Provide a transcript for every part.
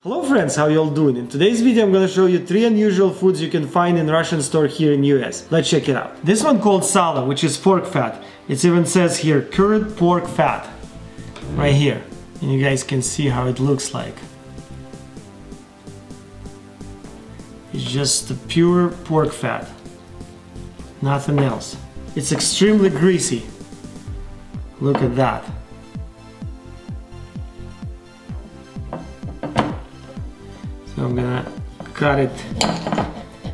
Hello friends, how you all doing? In today's video I'm gonna show you 3 unusual foods you can find in Russian store here in US. Let's check it out. This one called Sala, which is pork fat. It even says here, cured pork fat. Right here. And you guys can see how it looks like. It's just the pure pork fat. Nothing else. It's extremely greasy. Look at that. So I'm gonna cut it.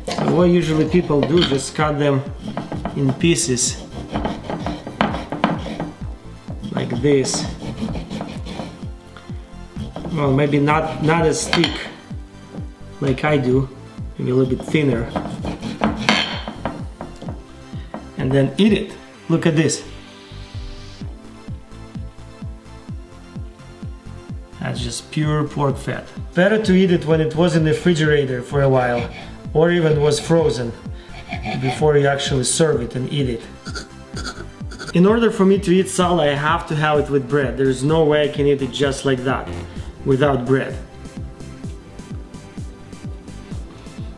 So what usually people do, just cut them in pieces like this. Well, maybe not as thick like I do, maybe a little bit thinner. And then eat it. Look at this. That's just pure pork fat. Better to eat it when it was in the refrigerator for a while, or even was frozen, before you actually serve it and eat it. In order for me to eat Sala, I have to have it with bread. There's no way I can eat it just like that, without bread.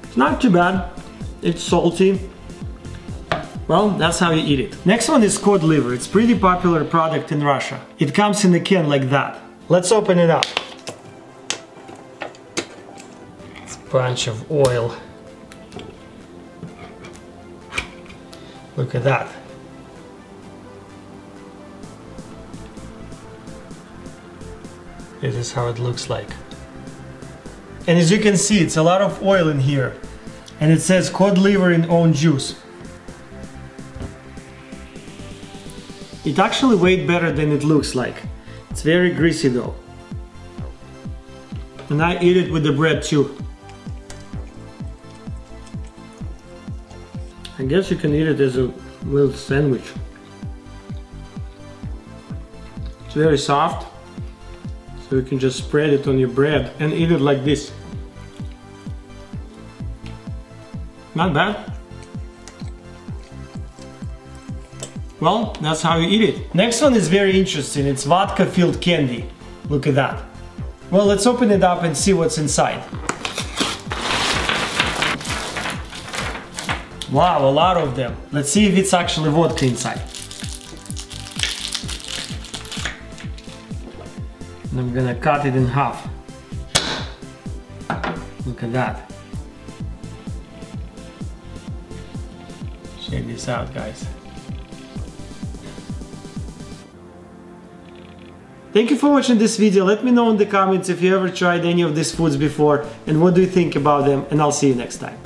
It's not too bad. It's salty. Well, that's how you eat it. Next one is Cod Liver. It's a pretty popular product in Russia. It comes in a can like that. Let's open it up. It's a bunch of oil. Look at that. This is how it looks like. And as you can see, it's a lot of oil in here. And it says cod liver in own juice. It actually weighed better than it looks like. It's very greasy though. And I eat it with the bread too. I guess you can eat it as a little sandwich. It's very soft, so you can just spread it on your bread and eat it like this. Not bad. Well, that's how you eat it. Next one is very interesting. It's vodka filled candy. Look at that. Well, let's open it up and see what's inside. Wow, a lot of them. Let's see if it's actually vodka inside. And I'm gonna cut it in half. Look at that. Check this out, guys. Thank you for watching this video. Let me know in the comments if you ever tried any of these foods before and what do you think about them, and I'll see you next time.